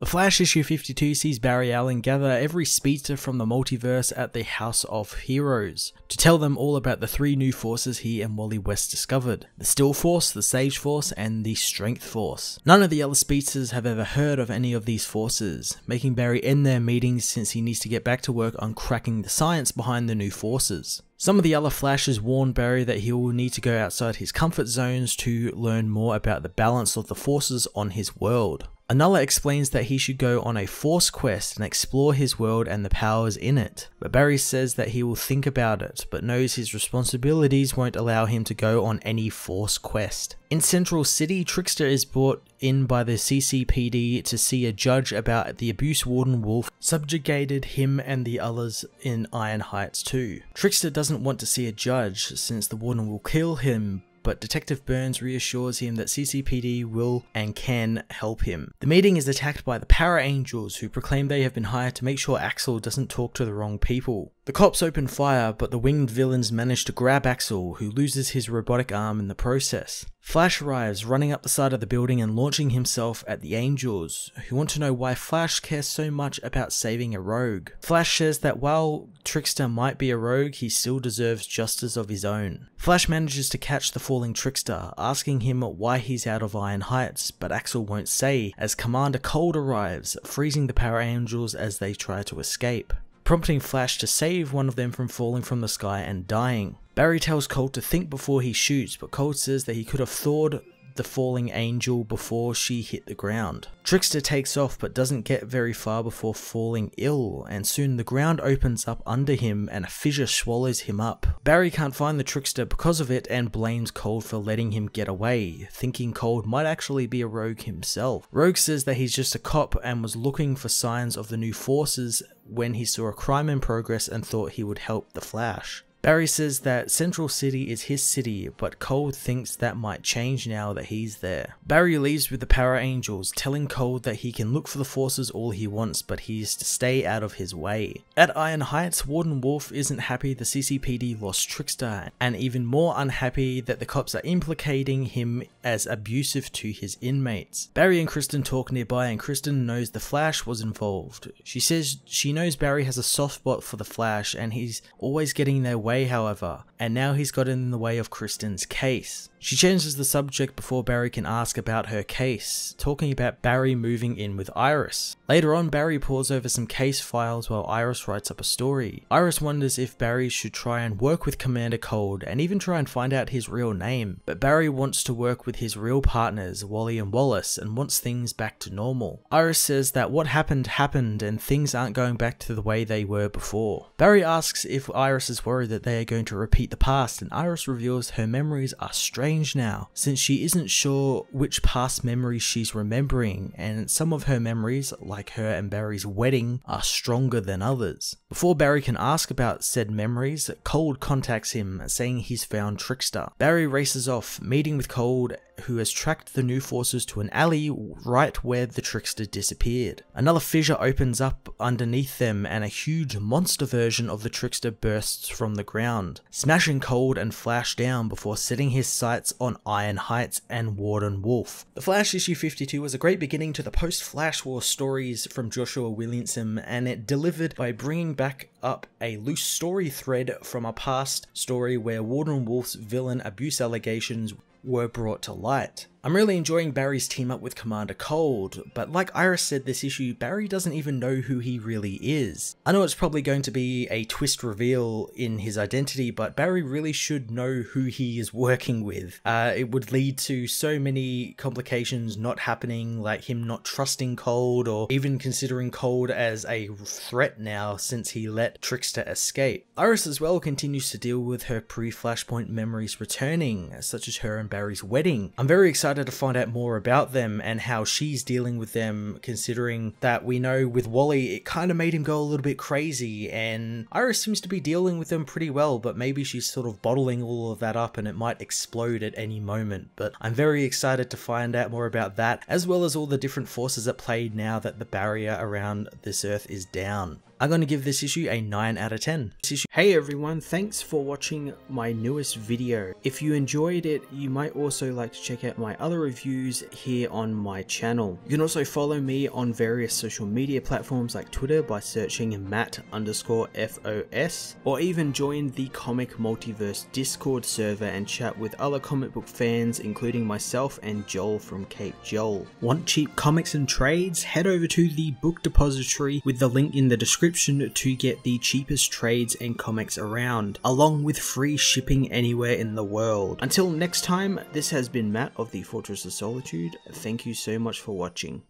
The Flash issue 52 sees Barry Allen gather every speedster from the multiverse at the House of Heroes to tell them all about the 3 new forces he and Wally West discovered: the Still Force, the Sage Force, and the Strength Force. None of the other speedsters have ever heard of any of these forces, making Barry end their meetings since he needs to get back to work on cracking the science behind the new forces. Some of the other Flashes warn Barry that he will need to go outside his comfort zones to learn more about the balance of the forces on his world. Another explains that he should go on a force quest and explore his world and the powers in it, but Barry says that he will think about it, but knows his responsibilities won't allow him to go on any force quest. In Central City, Trickster is brought in by the CCPD to see a judge about the abuse Warden Wolf subjugated him and the others in Iron Heights too. Trickster doesn't want to see a judge since the Warden will kill him, but Detective Burns reassures him that CCPD will and can help him. The meeting is attacked by the Para Angels, who proclaim they have been hired to make sure Axel doesn't talk to the wrong people. The cops open fire, but the winged villains manage to grab Axel, who loses his robotic arm in the process. Flash arrives, running up the side of the building and launching himself at the Angels, who want to know why Flash cares so much about saving a rogue. Flash says that while Trickster might be a rogue, he still deserves justice of his own. Flash manages to catch the falling Trickster, asking him why he's out of Iron Heights, but Axel won't say, as Commander Cold arrives, freezing the Power Angels as they try to escape, prompting Flash to save one of them from falling from the sky and dying. Barry tells Cold to think before he shoots, but Cold says that he could have thawed the falling angel before she hit the ground. Trickster takes off but doesn't get very far before falling ill, and soon the ground opens up under him and a fissure swallows him up. Barry can't find the Trickster because of it and blames Cold for letting him get away, thinking Cold might actually be a rogue himself. Rogue says that he's just a cop and was looking for signs of the new forces when he saw a crime in progress and thought he would help the Flash. Barry says that Central City is his city, but Cold thinks that might change now that he's there. Barry leaves with the Para Angels, telling Cold that he can look for the forces all he wants, but he is to stay out of his way. At Iron Heights, Warden Wolf isn't happy the CCPD lost Trickster, and even more unhappy that the cops are implicating him as abusive to his inmates. Barry and Kristen talk nearby, and Kristen knows the Flash was involved. She says she knows Barry has a soft spot for the Flash, and he's always getting in their way however, and now he's gotten in the way of Kristen's case. She changes the subject before Barry can ask about her case, talking about Barry moving in with Iris. Later on, Barry pores over some case files while Iris writes up a story. Iris wonders if Barry should try and work with Commander Cold and even try and find out his real name, but Barry wants to work with his real partners, Wally and Wallace, and wants things back to normal. Iris says that what happened happened and things aren't going back to the way they were before. Barry asks if Iris is worried that they are going to repeat the past, and Iris reveals her memories are strange now, since she isn't sure which past memories she's remembering, and some of her memories, like her and Barry's wedding, are stronger than others. Before Barry can ask about said memories, Cold contacts him, saying he's found Trickster. Barry races off, meeting with Cold, who has tracked the new forces to an alley right where the Trickster disappeared. Another fissure opens up underneath them and a huge monster version of the Trickster bursts from the ground, smashing Cold and Flash down before setting his sights on Iron Heights and Warden Wolf. The Flash issue 52 was a great beginning to the post-Flash War stories from Joshua Williamson, and it delivered by bringing back up a loose story thread from a past story where Warden Wolf's villain abuse allegations were brought to light. I'm really enjoying Barry's team up with Commander Cold, but like Iris said this issue, Barry doesn't even know who he really is. I know it's probably going to be a twist reveal in his identity, but Barry really should know who he is working with. It would lead to so many complications not happening, like him not trusting Cold or even considering Cold as a threat now since he let Trickster escape. Iris as well continues to deal with her pre-Flashpoint memories returning, such as her and Barry's wedding. I'm very excited to find out more about them and how she's dealing with them, considering that we know with Wally it kind of made him go a little bit crazy, and Iris seems to be dealing with them pretty well, but maybe she's sort of bottling all of that up and it might explode at any moment. But I'm very excited to find out more about that, as well as all the different forces at play now that the barrier around this Earth is down. I'm going to give this issue a 9 out of 10. Hey everyone, thanks for watching my newest video. If you enjoyed it, you might also like to check out my other reviews here on my channel. You can also follow me on various social media platforms like Twitter by searching Matt_FOS, or even join the Comic Multiverse Discord server and chat with other comic book fans, including myself and Joel from Cape Joel. Want cheap comics and trades? Head over to the book depository with the link in the description to get the cheapest trades and comics around, along with free shipping anywhere in the world. Until next time, this has been Matt of the Fortress of Solitude. Thank you so much for watching.